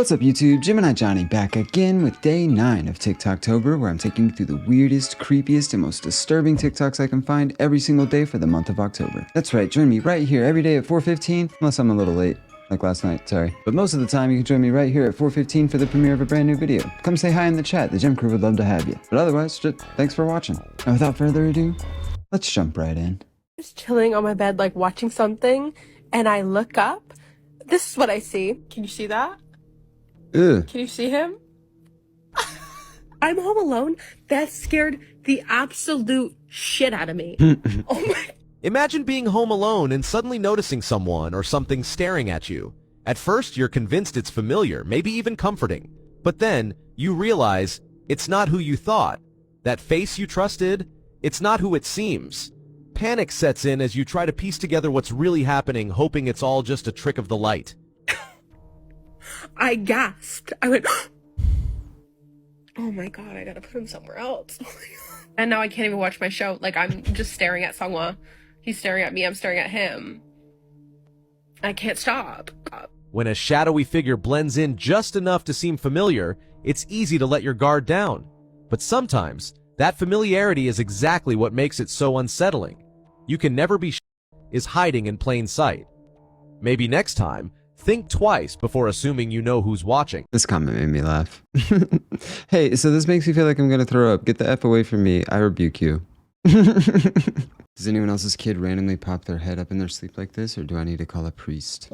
What's up YouTube, Gemini Johnny back again with day 9 of TikToktober, where I'm taking you through the weirdest, creepiest, and most disturbing TikToks I can find every single day for the month of October. That's right, join me right here every day at 4:15, unless I'm a little late, like last night, sorry. But most of the time you can join me right here at 4:15 for the premiere of a brand new video. Come say hi in the chat, the Gem Crew would love to have you. But otherwise, just thanks for watching. And without further ado, let's jump right in. Just chilling on my bed, like watching something, and I look up. This is what I see. Can you see that? Ugh. Can you see him? I'm home alone. That scared the absolute shit out of me. Oh my. Imagine being home alone and suddenly noticing someone or something staring at you. At first, you're convinced it's familiar, maybe even comforting. But then, you realize it's not who you thought. That face you trusted, it's not who it seems. Panic sets in as you try to piece together what's really happening, hoping it's all just a trick of the light. I gasped. I went, oh my god, I gotta put him somewhere else. And now I can't even watch my show. Like, I'm just staring at Sungwa. He's staring at me, I'm staring at him. I can't stop. When a shadowy figure blends in just enough to seem familiar, it's easy to let your guard down. But sometimes, that familiarity is exactly what makes it so unsettling. You can never be is hiding in plain sight. Maybe next time, think twice before assuming you know who's watching. This comment made me laugh. Hey, so this makes me feel like I'm gonna throw up. Get the F away from me. I rebuke you. Does anyone else's kid randomly pop their head up in their sleep like this, or do I need to call a priest?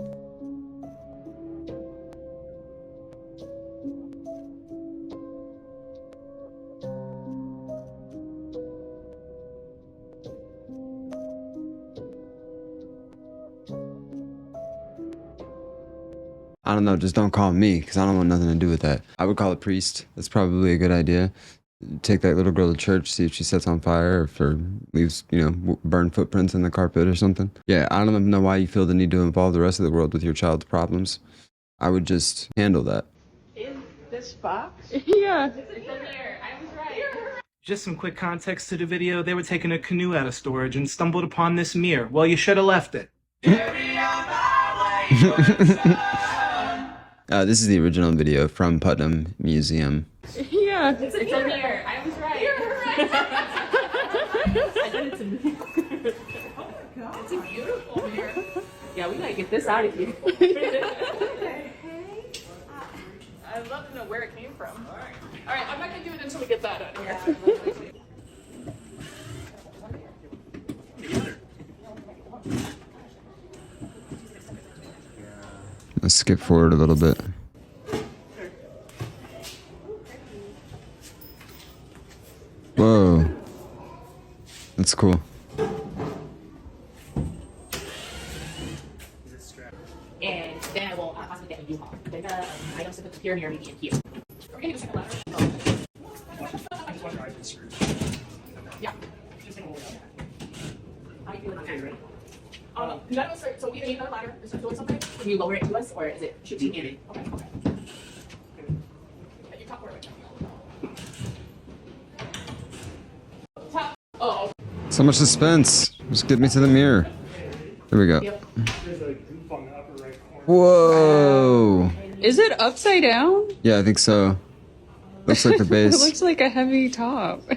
I don't know, just don't call me, because I don't want nothing to do with that. I would call a priest. That's probably a good idea. Take that little girl to church, see if she sets on fire, or if her leaves, you know, burn footprints in the carpet or something. Yeah, I don't even know why you feel the need to involve the rest of the world with your child's problems. I would just handle that. In this box? Yeah. It's in there. I was right. Just some quick context to the video. They were taking a canoe out of storage and stumbled upon this mirror. Well, you should have left it. This is the original video from Putnam Museum. Yeah. It's in here. I was right. You're right. I did it to me. Oh my god. It's a beautiful mirror. Yeah, we gotta get this out of here. I'd love to know where it came from. Alright, I'm not gonna do it until we get that out of here. Let's skip forward a little bit. Whoa. That's cool. And then I will possibly get a U-Haul. I also put the pier near me in here. We're gonna do a ladder. Yeah. I feel like right? So we need another ladder. Is it doing something? Can you lower it to us, or is it shooting in? Okay. At your top floor. Top. Oh. So much suspense. Just get me to the mirror. There we go. Yep. Whoa. Is it upside down? Yeah, I think so. Looks like the It base. looks like a heavy top. I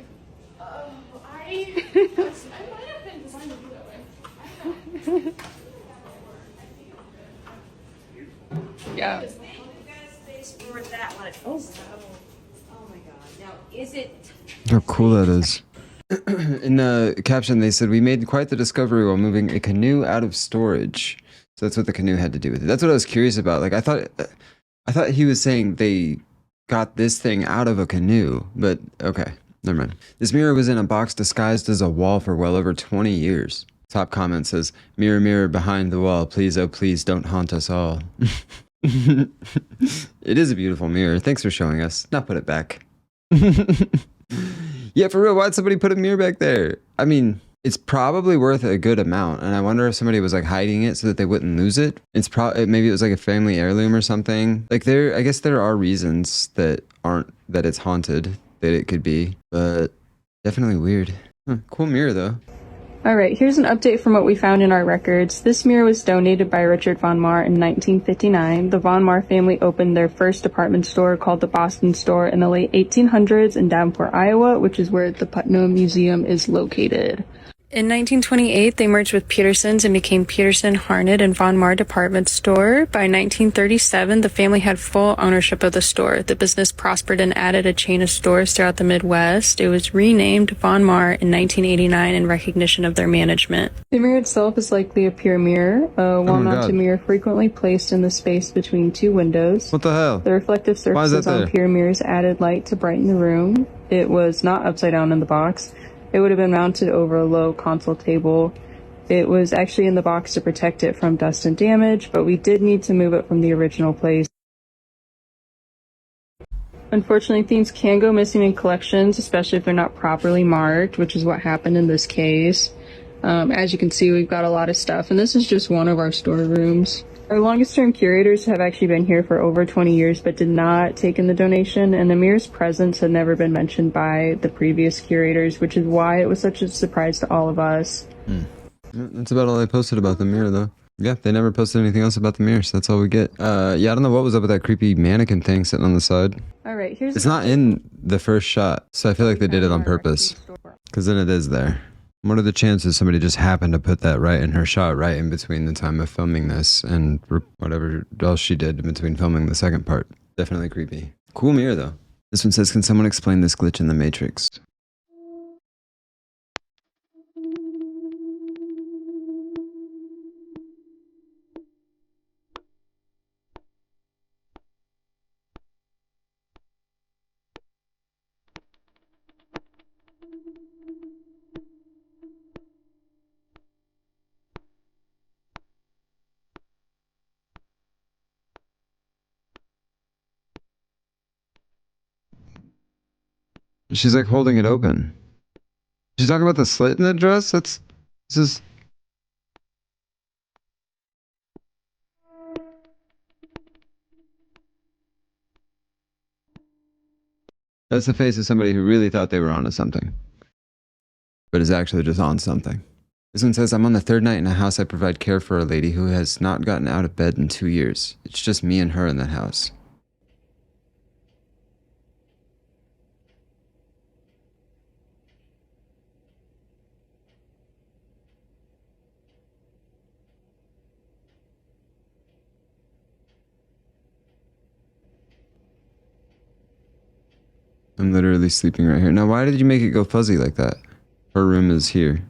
might have been designed to do that way. Yeah. Oh my god. Now, is it... How cool that is. In the caption, they said, "We made quite the discovery while moving a canoe out of storage." So that's what the canoe had to do with it. That's what I was curious about. Like, I thought he was saying they got this thing out of a canoe, but okay, never mind. This mirror was in a box disguised as a wall for well over 20 years. Top comment says, "Mirror, mirror behind the wall, please, oh please, don't haunt us all." It is a beautiful mirror. Thanks for showing us. Now put it back. Yeah, for real, why'd somebody put a mirror back there? I mean, it's probably worth a good amount, and I wonder if somebody was like hiding it so that they wouldn't lose it. Maybe it was like a family heirloom or something. Like I guess there are reasons that it's haunted, that it could be, but definitely weird. Huh, cool mirror though. Alright, here's an update from what we found in our records. This mirror was donated by Richard Von Marr in 1959. The Von Marr family opened their first department store called the Boston Store in the late 1800s in Davenport, Iowa, which is where the Putnam Museum is located. In 1928, they merged with Peterson's and became Peterson, Harnett, and Von Marr Department Store. By 1937, the family had full ownership of the store. The business prospered and added a chain of stores throughout the Midwest. It was renamed Von Marr in 1989 in recognition of their management. The mirror itself is likely a pure mirror, a wall-mounted mirror frequently placed in the space between two windows. What the hell? The reflective surfaces on pure mirrors added light to brighten the room. It was not upside down in the box. It would have been mounted over a low console table. It was actually in the box to protect it from dust and damage, but we did need to move it from the original place. Unfortunately, things can go missing in collections, especially if they're not properly marked, which is what happened in this case. As you can see, we've got a lot of stuff, and this is just one of our storerooms. Our longest term curators have actually been here for over 20 years but did not take in the donation, and the mirror's presence had never been mentioned by the previous curators, which is why it was such a surprise to all of us. That's about all I posted about the mirror, though. Yeah, they never posted anything else about the mirror, so that's all we get. Yeah, I don't know what was up with that creepy mannequin thing sitting on the side. Alright, here's... It's not in the first shot, so I feel like they did it on purpose. Because then it is there. What are the chances somebody just happened to put that right in her shot, right in between the time of filming this and whatever else she did in between filming the second part? Definitely creepy. Cool mirror, though. This one says, can someone explain this glitch in the Matrix? She's like holding it open. She's talking about the slit in the dress? This is... That's the face of somebody who really thought they were onto something. But is actually just on something. This one says, I'm on the third night in a house I provide care for a lady who has not gotten out of bed in 2 years. It's just me and her in that house. I'm literally sleeping right here. Now, why did you make it go fuzzy like that? Her room is here.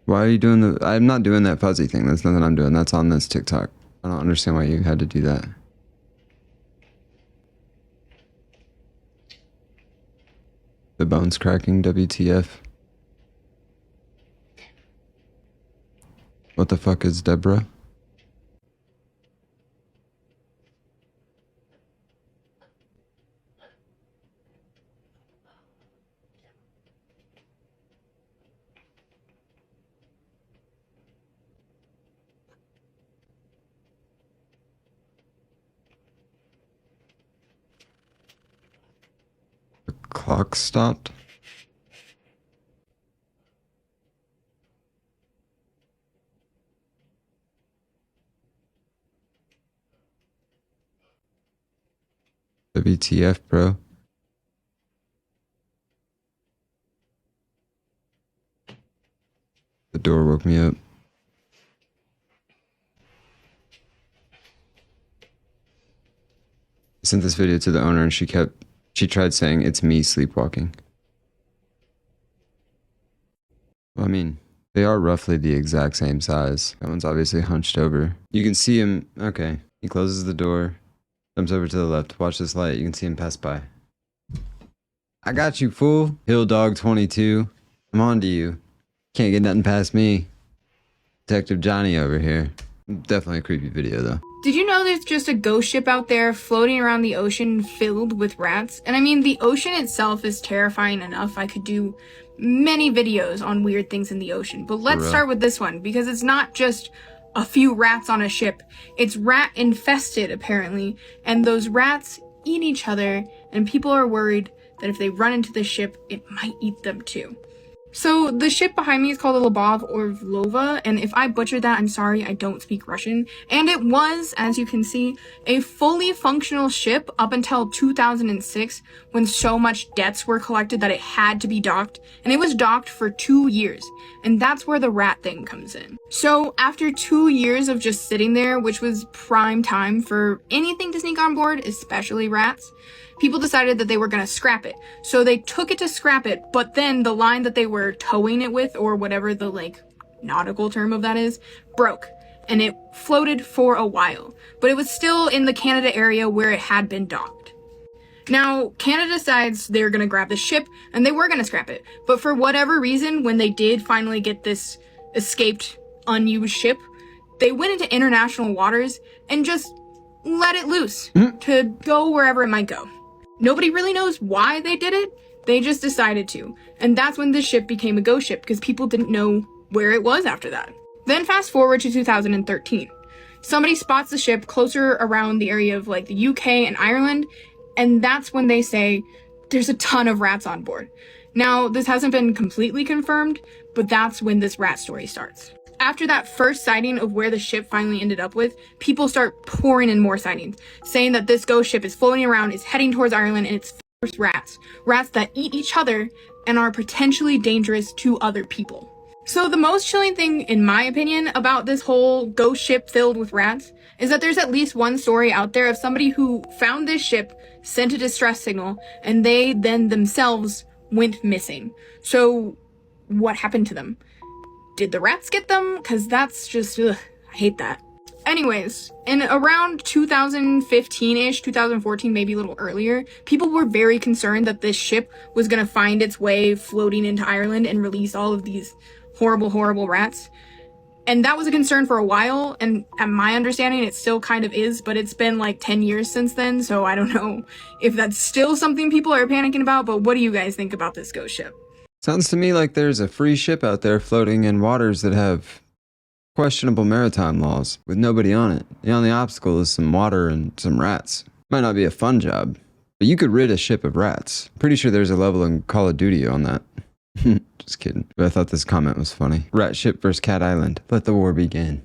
Why are you doing the... I'm not doing that fuzzy thing. That's nothing I'm doing. That's on this TikTok. I don't understand why you had to do that. The bones cracking, WTF. What the fuck is Deborah? The clock stopped. WTF, bro. The door woke me up. I sent this video to the owner and she tried saying it's me sleepwalking. Well, I mean, they are roughly the exact same size. That one's obviously hunched over. You can see him. Okay. He closes the door. Jumps over to the left. Watch this light. You can see him pass by. I got you, fool. Hill Dog 22. I'm on to you. Can't get nothing past me. Detective Jonny over here. Definitely a creepy video, though. Did you know there's just a ghost ship out there floating around the ocean filled with rats? And I mean, the ocean itself is terrifying enough. I could do many videos on weird things in the ocean. But let's start with this one, because it's not just a few rats on a ship. It's rat infested, apparently. And those rats eat each other, and people are worried that if they run into the ship, it might eat them too. So the ship behind me is called the Lubov Orlova, and if I butchered that, I'm sorry, I don't speak Russian. And it was, as you can see, a fully functional ship up until 2006, when so much debts were collected that it had to be docked, and it was docked for 2 years. And that's where the rat thing comes in. So after 2 years of just sitting there, which was prime time for anything to sneak on board, especially rats, people decided that they were going to scrap it. So they took it to scrap it, but then the line that they were towing it with, or whatever the nautical term of that is, broke. And it floated for a while. But it was still in the Canada area where it had been docked. Now, Canada decides they're going to grab the ship, and they were going to scrap it. But for whatever reason, when they did finally get this escaped, unused ship, they went into international waters and just let it loose to go wherever it might go. Nobody really knows why they did it. They just decided to. And that's when the ship became a ghost ship, because people didn't know where it was after that. Then fast forward to 2013. Somebody spots the ship closer around the area of the UK and Ireland, and that's when they say there's a ton of rats on board. Now, this hasn't been completely confirmed, but that's when this rat story starts. After that first sighting of where the ship finally ended up with, people start pouring in more sightings, saying that this ghost ship is floating around, is heading towards Ireland, and it's filled with rats. Rats that eat each other and are potentially dangerous to other people. So the most chilling thing, in my opinion, about this whole ghost ship filled with rats is that there's at least one story out there of somebody who found this ship, sent a distress signal, and they then themselves went missing. So what happened to them? Did the rats get them? Because that's just, ugh, I hate that. Anyways, in around 2015-ish, 2014, maybe a little earlier, people were very concerned that this ship was going to find its way floating into Ireland and release all of these horrible, horrible rats. And that was a concern for a while, and at my understanding, it still kind of is, but it's been 10 years since then, so I don't know if that's still something people are panicking about, but what do you guys think about this ghost ship? Sounds to me like there's a free ship out there floating in waters that have questionable maritime laws with nobody on it. The only obstacle is some water and some rats. Might not be a fun job, but you could rid a ship of rats. Pretty sure there's a level in Call of Duty on that. Just kidding. But I thought this comment was funny. Rat ship versus Cat Island. Let the war begin.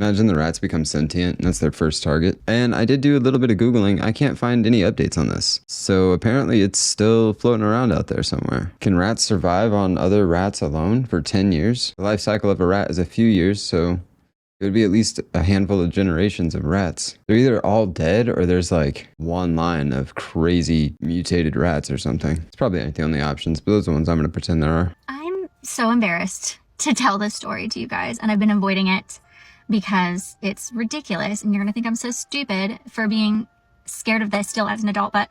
Imagine the rats become sentient and that's their first target. And I did do a little bit of Googling. I can't find any updates on this. So apparently it's still floating around out there somewhere. Can rats survive on other rats alone for 10 years? The life cycle of a rat is a few years, so it would be at least a handful of generations of rats. They're either all dead or there's one line of crazy mutated rats or something. It's probably ain't the only options, but those are the ones I'm going to pretend there are. I'm so embarrassed to tell this story to you guys, and I've been avoiding it because it's ridiculous and you're gonna think I'm so stupid for being scared of this still as an adult, but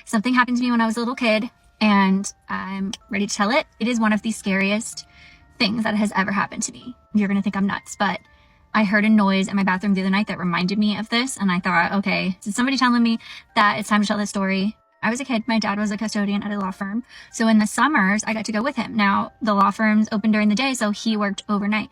something happened to me when I was a little kid and I'm ready to tell it. It is one of the scariest things that has ever happened to me. You're gonna think I'm nuts, but I heard a noise in my bathroom the other night that reminded me of this, and I thought, okay, so somebody telling me that it's time to tell this story. I was a kid. My dad was a custodian at a law firm. So in the summers, I got to go with him. Now, the law firm's open during the day, so he worked overnight.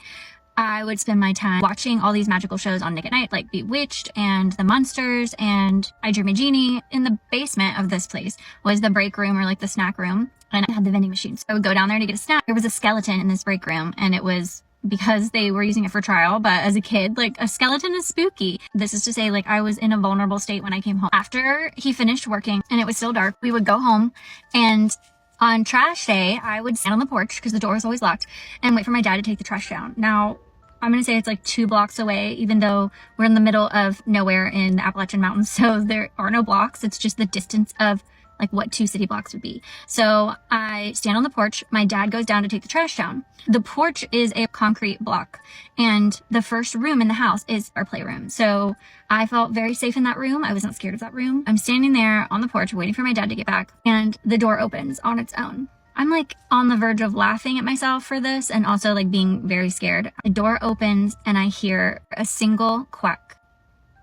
I would spend my time watching all these magical shows on Nick at Night, like Bewitched and The Munsters and I Dream a Genie. In the basement of this place was the break room or the snack room, and I had the vending machine. So I would go down there to get a snack. There was a skeleton in this break room, and it was because they were using it for trial, but as a kid, a skeleton is spooky. This is to say, I was in a vulnerable state when I came home. After he finished working and it was still dark, we would go home, and on trash day, I would stand on the porch because the door was always locked and wait for my dad to take the trash down. Now, I'm going to say it's 2 blocks away, even though we're in the middle of nowhere in the Appalachian Mountains. So there are no blocks. It's just the distance of what 2 city blocks would be. So I stand on the porch. My dad goes down to take the trash down. The porch is a concrete block, and the first room in the house is our playroom. So I felt very safe in that room. I wasn't scared of that room. I'm standing there on the porch waiting for my dad to get back, and the door opens on its own. I'm on the verge of laughing at myself for this and also being very scared. The door opens and I hear a single quack,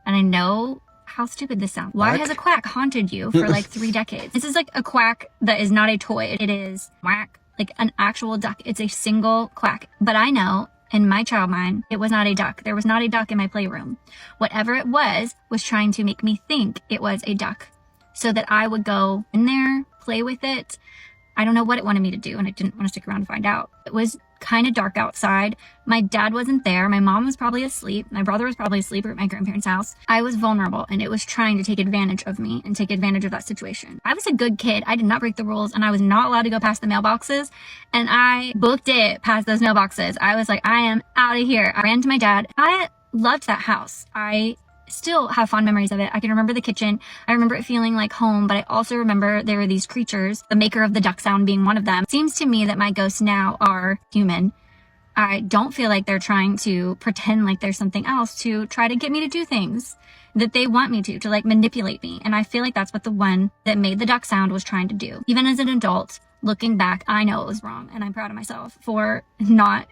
and I know how stupid this sounds. Why has a quack haunted you for 3 decades? This is a quack that is not a toy. It is quack, an actual duck. It's a single quack. But I know In my child mind, it was not a duck. There was not a duck in my playroom. Whatever it was trying to make me think it was a duck so that I would go in there, play with it. I don't know what it wanted me to do, and I didn't want to stick around to find out. It was kind of dark outside. My dad wasn't there. My mom was probably asleep. My brother was probably asleep at my grandparents' house. I was vulnerable, and it was trying to take advantage of me and take advantage of that situation. I was a good kid. I did not break the rules, and I was not allowed to go past the mailboxes, and I booked it past those mailboxes. I was like, I am out of here. I ran to my dad. I loved that house. I still have fond memories of it. I can remember the kitchen. I remember it feeling like home, but I also remember there were these creatures, the maker of the duck sound being one of them. It seems to me that my ghosts now are human. I don't feel like they're trying to pretend like there's something else to try to get me to do things that they want me to like manipulate me. And I feel like that's what the one that made the duck sound was trying to do. Even as an adult, looking back, I know it was wrong, and I'm proud of myself for not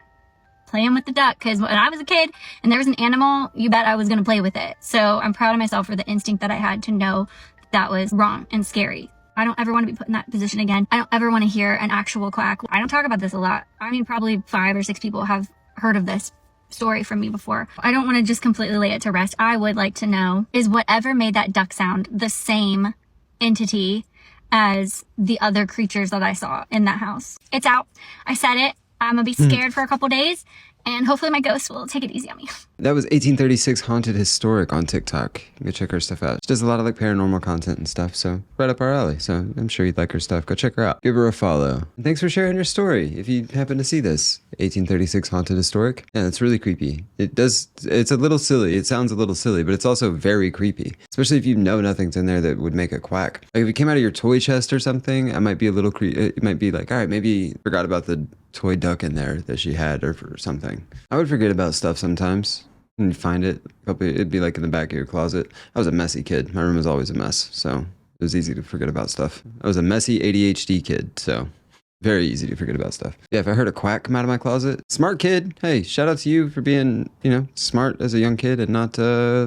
playing with the duck, because when I was a kid and there was an animal, you bet I was going to play with it. So I'm proud of myself for the instinct that I had to know that was wrong and scary. I don't ever want to be put in that position again. I don't ever want to hear an actual quack. I don't talk about this a lot. I mean, probably 5 or 6 people have heard of this story from me before. I don't want to just completely lay it to rest. I would like to know, is whatever made that duck sound the same entity as the other creatures that I saw in that house? It's out. I said it. I'm gonna be scared for a couple days, and hopefully my ghost will take it easy on me. That was 1836 Haunted Historic on TikTok. Go check her stuff out. She does a lot of like paranormal content and stuff, so right up our alley. So I'm sure you'd like her stuff. Go check her out. Give her a follow. And thanks for sharing your story. If you happen to see this, 1836 Haunted Historic. Yeah, it's really creepy. It's a little silly. It sounds a little silly, but it's also very creepy. Especially if you know nothing's in there that would make a quack. Like if it came out of your toy chest or something, I might be a little it might be like, all right, maybe forgot about the toy duck in there that she had or something. I would forget about stuff sometimes. And you find it, it'd be like in the back of your closet. I was a messy kid. My room was always a mess, so it was easy to forget about stuff. I was a messy ADHD kid, so very easy to forget about stuff. Yeah, if I heard a quack come out of my closet, smart kid. Hey, shout out to you for being, smart as a young kid and not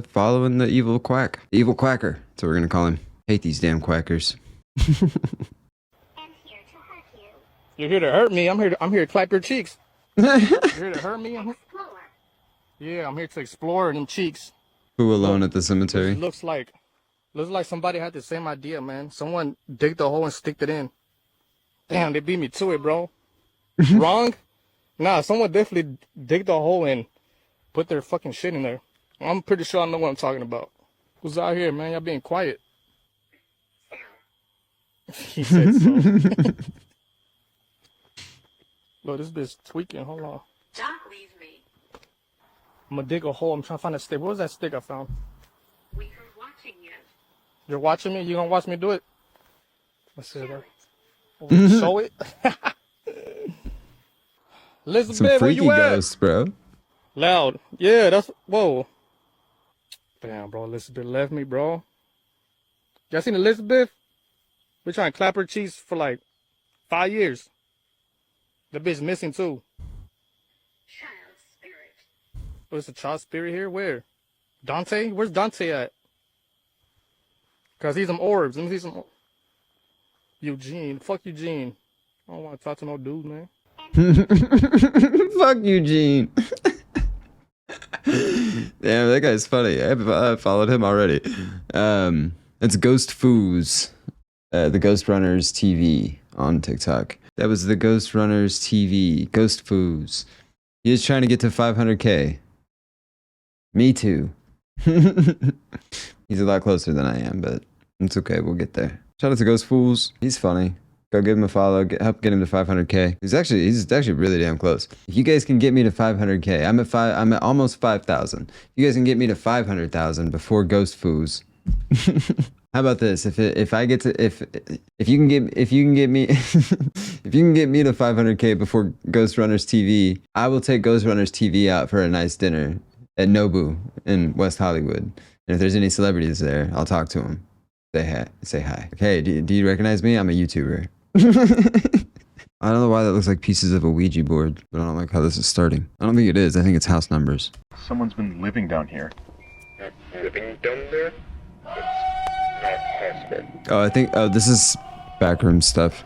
following the evil quack. The evil quacker. That's what we're gonna call him. Hate these damn quackers. You're here to hurt me. I'm here to clap your cheeks. You're here to hurt me. Yeah, I'm here to explore them cheeks. Who alone at the cemetery? Looks like somebody had the same idea, man. Someone digged the hole and sticked it in. Damn, they beat me to it, bro. Wrong? Nah, someone definitely digged the hole and put their fucking shit in there. I'm pretty sure I know what I'm talking about. Who's out here, man? Y'all being quiet. He said so. Look, this bitch tweaking. Hold on. Don't leave me. I'm gonna dig a hole. I'm trying to find a stick. What was that stick I found? We are watching you. You're watching me? You gonna watch me do it? Let's see that. Oh, show it. Elizabeth, Some where freaky you at? ghosts, bro. Loud. Yeah, that's... Whoa. Damn, bro. Elizabeth left me, bro. Y'all seen Elizabeth? We're trying to clap her cheeks for like 5 years. The bitch missing too. Child spirit. Oh, it's a child spirit here? Where? Dante? Where's Dante at? Cause he's some orbs. Let me see some. Eugene. Fuck Eugene. I don't want to talk to no dude, man. Fuck Eugene. Damn, that guy's funny. I followed him already. It's Ghost Foos, the Ghost Runners TV on TikTok. That was the Ghost Runners TV, Ghost Foos. He is trying to get to 500K. Me too. He's a lot closer than I am, but it's okay. We'll get there. Shout out to Ghost Fools. He's funny. Go give him a follow. Help get him to 500K. He's actually really damn close. If you guys can get me to 500K, I'm at almost 5,000. If you guys can get me to 500,000 before Ghost Foos. How about this? If you can get me if you can get me to 500K before Ghost Runners TV, I will take Ghost Runners TV out for a nice dinner at Nobu in West Hollywood. And if there's any celebrities there, I'll talk to them. Say hi. Okay, do you recognize me? I'm a YouTuber. I don't know why that looks like pieces of a Ouija board, but I don't like how this is starting. I don't think it is. I think it's house numbers. Someone's been living down here. Living down there? That's not possible. Oh, this is backroom stuff.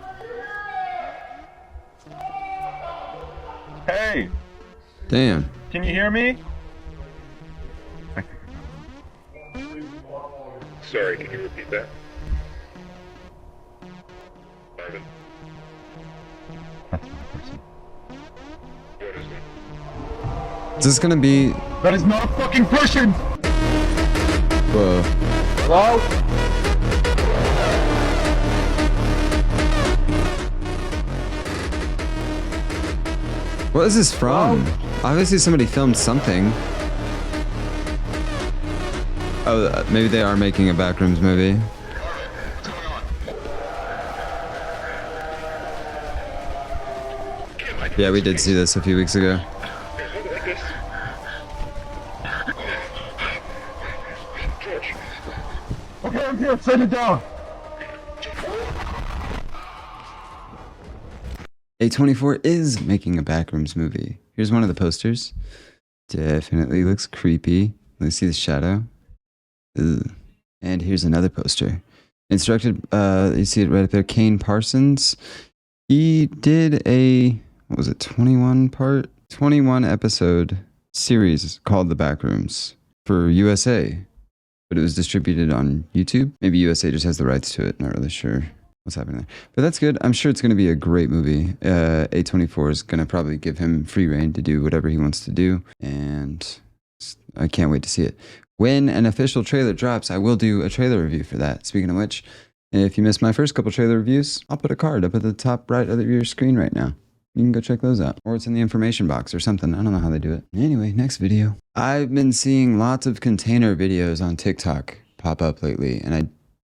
Hey! Damn. Can you hear me? Sorry, can you repeat that? Marvin. That's my person. What is it? Is this gonna be? That is not a fucking person! Whoa. Hello? What is this from? Obviously somebody filmed something. Oh, maybe they are making a Backrooms movie. Yeah, we did see this a few weeks ago. Okay, I'm here. Send it down. A24 is making a Backrooms movie. Here's one of the posters. Definitely looks creepy. Let's see the shadow. Ugh. And here's another poster. Instructed, you see it right up there, Kane Parsons. He did a, what was it, 21 episode series called The Backrooms for USA. But it was distributed on YouTube. Maybe USA just has the rights to it. Not really sure what's happening there. But that's good. I'm sure it's going to be a great movie. A24 is going to probably give him free reign to do whatever he wants to do. And I can't wait to see it. When an official trailer drops, I will do a trailer review for that. Speaking of which, if you missed my first couple trailer reviews, I'll put a card up at the top right of your screen right now. You can go check those out. Or it's in the information box or something. I don't know how they do it. Anyway, next video. I've been seeing lots of container videos on TikTok pop up lately, and I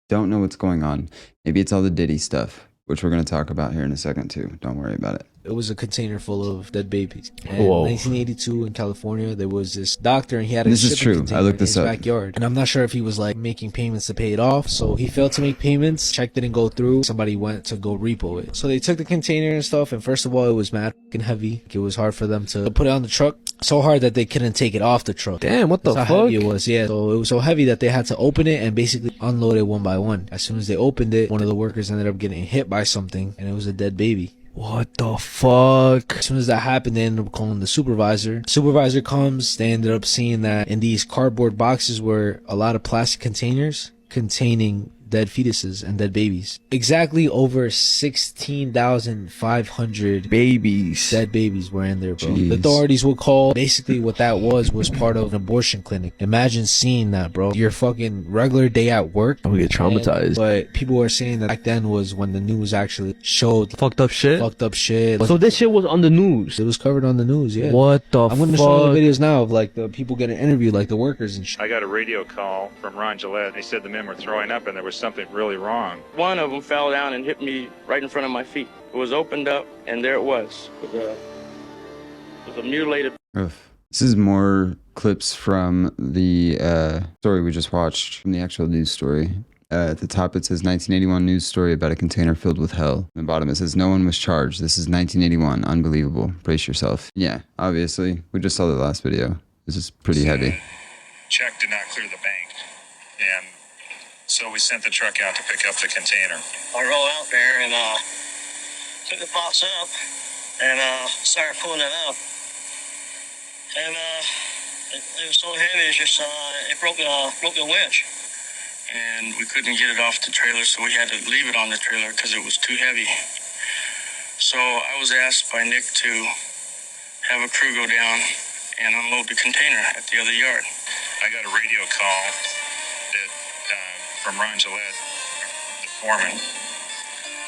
don't know what's going on. Maybe it's all the Diddy stuff, which we're going to talk about here in a second too. Don't worry about it. It was a container full of dead babies. And in Whoa. 1982 in California, there was this doctor and he had a This is shipping true. container I looked in this his up. backyard. And I'm not sure if he was like making payments to pay it off. So he failed to make payments. Check didn't go through. Somebody went to go repo it. So they took the container and stuff. And first of all, it was mad fucking heavy. It was hard for them to put it on the truck. So hard that they couldn't take it off the truck. Damn, what the That's how fuck? heavy it was, yeah. So it was so heavy that they had to open it and basically unload it one by one. As soon as they opened it, one of the workers ended up getting hit by something. And it was a dead baby. What the fuck? As soon as that happened, they ended up calling the supervisor. Supervisor comes, they ended up seeing that in these cardboard boxes were a lot of plastic containers containing dead fetuses and dead babies. Exactly over 16,500 babies. Dead babies were in there, bro. Jeez. The authorities were called. Basically what that was part of an abortion clinic. Imagine seeing that, bro. Your fucking regular day at work. I'm gonna get traumatized. But people were saying that back then was when the news actually showed Fucked up shit? fucked up shit. So this shit was on the news? It was covered on the news, yeah. What the I'm gonna show you the videos now of like the people getting interviewed, like the workers and shit. I got a radio call from Ron Gillette. They said the men were throwing up and there was something really wrong. One of them fell down and hit me right in front of my feet. It was opened up, and there it was. It was a mutilated. Oof. This is more clips from the story we just watched, from the actual news story. At the top it says 1981 news story about a container filled with hell. At the bottom it says no one was charged. This is 1981. Unbelievable. Brace yourself. Yeah, obviously. We just saw the last video. This is pretty heavy. Check did not clear the bank. And so we sent the truck out to pick up the container. I rolled out there and took the box up and started pulling it up. And it was so heavy, it's just it broke the winch. And we couldn't get it off the trailer, so we had to leave it on the trailer because it was too heavy. So I was asked by Nick to have a crew go down and unload the container at the other yard. I got a radio call that from Ron Gillette, the foreman.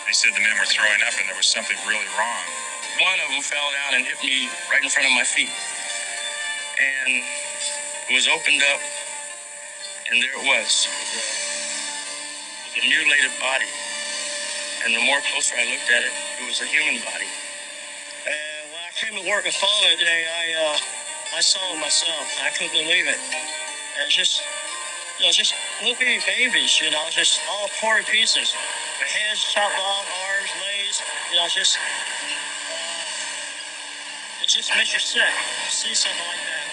They said the men were throwing up and there was something really wrong. One of them fell down and hit me right in front of my feet. And it was opened up, and there it was. It was a mutilated body. And the more closer I looked at it, it was a human body. And when I came to work and followed it today, I saw it myself. I couldn't believe it. And it's just, just little bitty babies, just all torn pieces. Their heads chopped off, arms, legs, it just makes you sick to see something like that.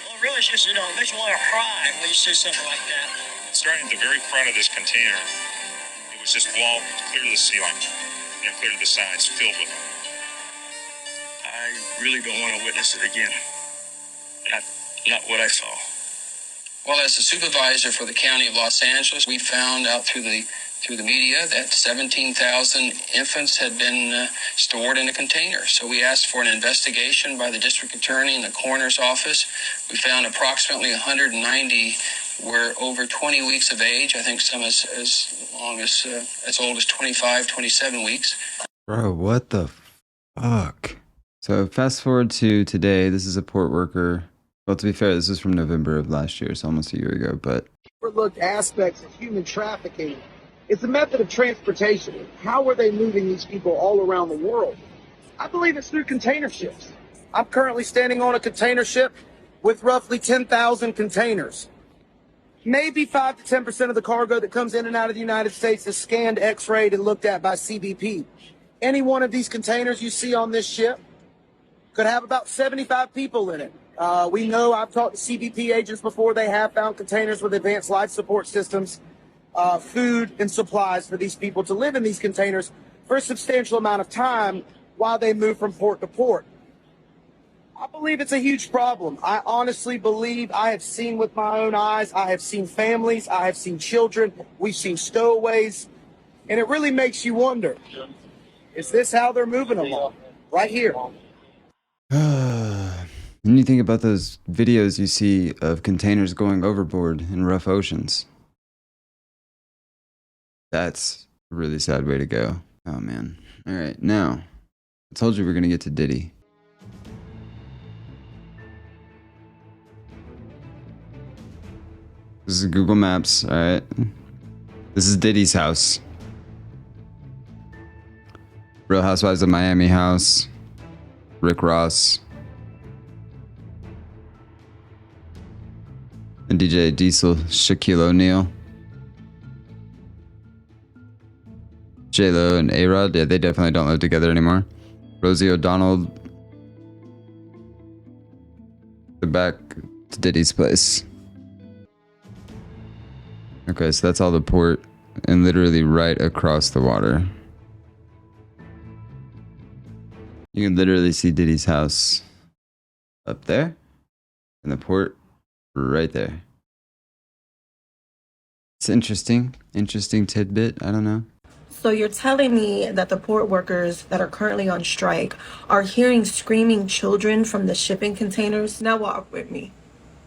Well, really, it's just, it makes you want to cry when you see something like that. Starting at the very front of this container, it was just wall clear to the ceiling, clear to the sides, filled with them. I really don't want to witness it again. Not what I saw. Well, as the supervisor for the county of Los Angeles, we found out through the media that 17,000 infants had been stored in a container. So we asked for an investigation by the district attorney and the coroner's office. We found approximately 190 were over 20 weeks of age. I think some as old as 25, 27 weeks. Bro, what the fuck? So fast forward to today. This is a port worker. Well, to be fair, this is from November of last year, so almost a year ago, but... Overlooked aspects of human trafficking. It's a method of transportation. How are they moving these people all around the world? I believe it's through container ships. I'm currently standing on a container ship with roughly 10,000 containers. Maybe 5 to 10% of the cargo that comes in and out of the United States is scanned, x-rayed, and looked at by CBP. Any one of these containers you see on this ship could have about 75 people in it. We know, I've talked to CBP agents before, they have found containers with advanced life support systems, food and supplies for these people to live in these containers for a substantial amount of time while they move from port to port. I believe it's a huge problem. I honestly believe, I have seen with my own eyes, I have seen families, I have seen children, we've seen stowaways, and it really makes you wonder, is this how they're moving them all? Right here. When you think about those videos you see of containers going overboard in rough oceans, that's a really sad way to go. Oh man. All right, now, I told you we're gonna get to Diddy. This is Google Maps, all right? This is Diddy's house. Real Housewives of Miami house. Rick Ross. And DJ Diesel, Shaquille O'Neal. J-Lo and A-Rod, yeah, they definitely don't live together anymore. Rosie O'Donnell. The back to Diddy's place. Okay, so that's all the port, and literally right across the water. You can literally see Diddy's house up there, and the port right there. It's interesting tidbit, I don't know. So you're telling me that the port workers that are currently on strike are hearing screaming children from the shipping containers? Now walk with me.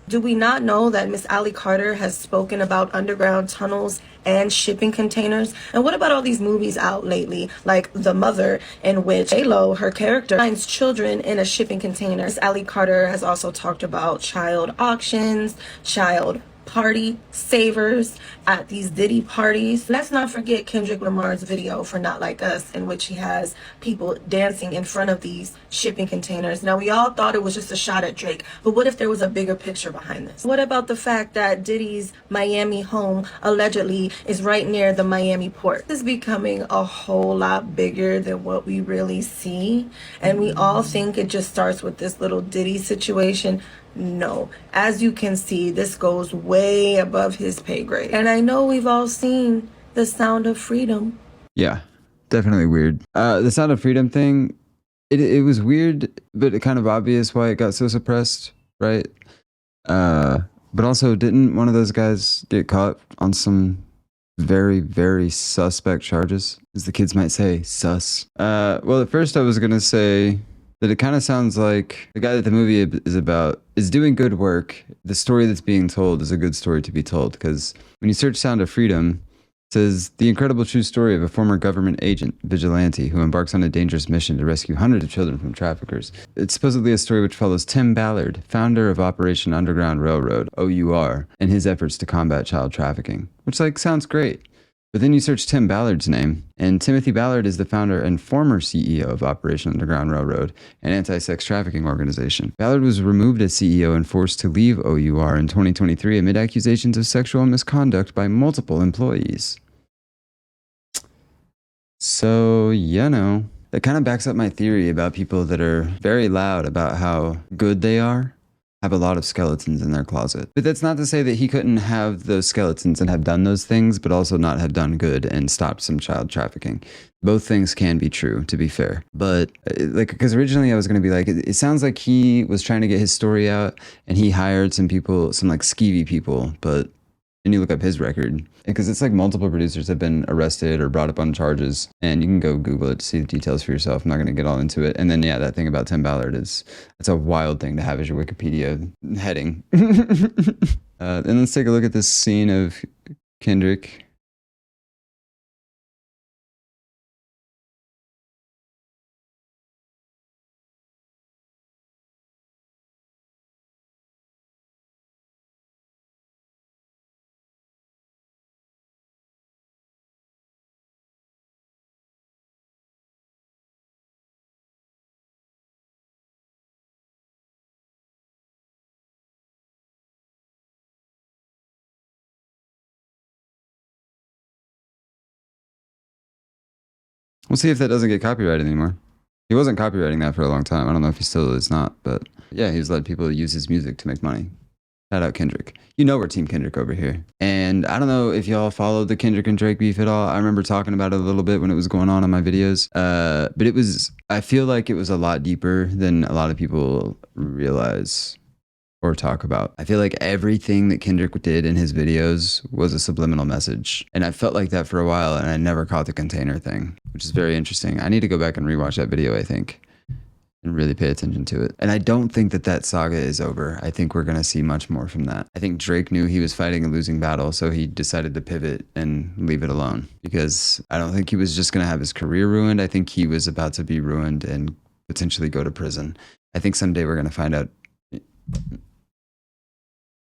Do we not know that Miss Allie Carter has spoken about underground tunnels and shipping containers? And what about all these movies out lately, like The Mother, in which J-Lo, her character, finds children in a shipping container? Miss Allie Carter has also talked about child auctions, child party savers at these Diddy parties. Let's not forget Kendrick Lamar's video for Not Like Us, in which he has people dancing in front of these shipping containers. Now, we all thought it was just a shot at Drake, but what if there was a bigger picture behind this? What about the fact that Diddy's Miami home allegedly is right near the Miami port? This is becoming a whole lot bigger than what we really see, and we all think it just starts with this little Diddy situation. No, as you can see, this goes way above his pay grade. And I know we've all seen The Sound of Freedom. Yeah, definitely weird. The Sound of Freedom thing, it was weird, but it kind of obvious why it got so suppressed, right? But also, didn't one of those guys get caught on some very, very suspect charges? As the kids might say, sus. Well, at first I was going to say that it kind of sounds like the guy that the movie is about is doing good work. The story that's being told is a good story to be told, because when you search Sound of Freedom, it says the incredible true story of a former government agent, vigilante, who embarks on a dangerous mission to rescue hundreds of children from traffickers. It's supposedly a story which follows Tim Ballard, founder of Operation Underground Railroad, OUR, and his efforts to combat child trafficking, which sounds great. But then you search Tim Ballard's name, and Timothy Ballard is the founder and former CEO of Operation Underground Railroad, an anti-sex trafficking organization. Ballard was removed as CEO and forced to leave OUR in 2023 amid accusations of sexual misconduct by multiple employees. So, that kind of backs up my theory about people that are very loud about how good they are, have a lot of skeletons in their closet. But that's not to say that he couldn't have those skeletons and have done those things, but also not have done good and stopped some child trafficking. Both things can be true, to be fair. But like, because originally I was going to be like, it sounds like he was trying to get his story out and he hired some people, some like skeevy people, but then you look up his record, because it's like multiple producers have been arrested or brought up on charges, and you can go Google it to see the details for yourself. I'm not going to get all into it. And then, yeah, that thing about Tim Ballard it's a wild thing to have as your Wikipedia heading. Then let's take a look at this scene of Kendrick. We'll see if that doesn't get copyrighted anymore. He wasn't copywriting that for a long time. I don't know if he still is not, but yeah, he's let people use his music to make money. Shout out Kendrick. You know we're Team Kendrick over here. And I don't know if y'all followed the Kendrick and Drake beef at all. I remember talking about it a little bit when it was going on my videos. But I feel like it was a lot deeper than a lot of people realize or talk about. I feel like everything that Kendrick did in his videos was a subliminal message. And I felt like that for a while, and I never caught the container thing, which is very interesting. I need to go back and rewatch that video, I think, and really pay attention to it. And I don't think that saga is over. I think we're going to see much more from that. I think Drake knew he was fighting a losing battle, so he decided to pivot and leave it alone, because I don't think he was just going to have his career ruined. I think he was about to be ruined and potentially go to prison. I think someday we're going to find out.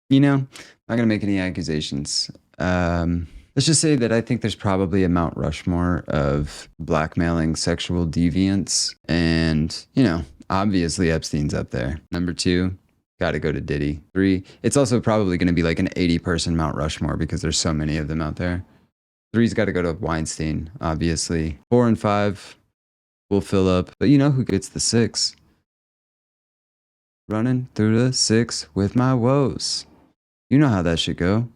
You know, I'm not going to make any accusations. Let's just say that I think there's probably a Mount Rushmore of blackmailing sexual deviants. And, you know, obviously Epstein's up there. Number 2, got to go to Diddy. 3, it's also probably going to be like an 80-person Mount Rushmore because there's so many of them out there. 3's got to go to Weinstein, obviously. 4 and 5 will fill up. But you know who gets the 6? Running through the 6 with my woes. You know how that should go.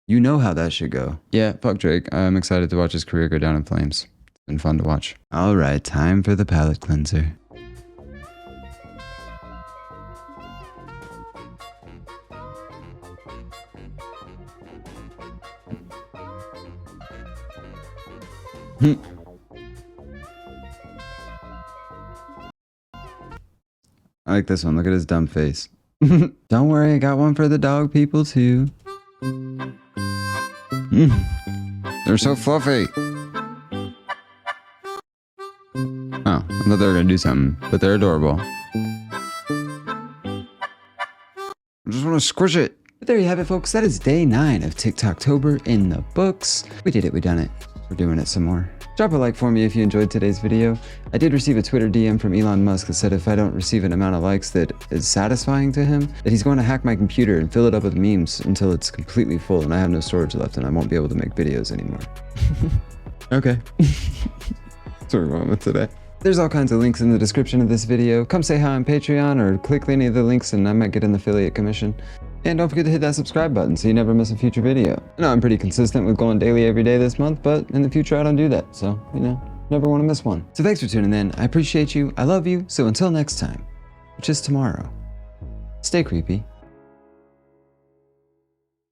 You know how that should go. Yeah, fuck Drake. I'm excited to watch his career go down in flames. It's been fun to watch. All right, time for the palate cleanser. I like this one. Look at his dumb face. Don't worry, I got one for the dog people too. They're so fluffy. Oh, I thought they were gonna do something, but they're adorable. I just want to squish it. But there you have it, folks. That is day 9 of TikToktober in the books. We did it. We done it. We're doing it some more. Drop a like for me if you enjoyed today's video. I did receive a Twitter DM from Elon Musk that said if I don't receive an amount of likes that is satisfying to him, that he's going to hack my computer and fill it up with memes until it's completely full and I have no storage left and I won't be able to make videos anymore. Okay. That's what we're going with today. There's all kinds of links in the description of this video. Come say hi on Patreon or click any of the links and I might get an affiliate commission. And don't forget to hit that subscribe button so you never miss a future video. I know I'm pretty consistent with going daily every day this month, but in the future I don't do that. So, you know, never want to miss one. So thanks for tuning in. I appreciate you. I love you. So until next time, which is tomorrow, stay creepy.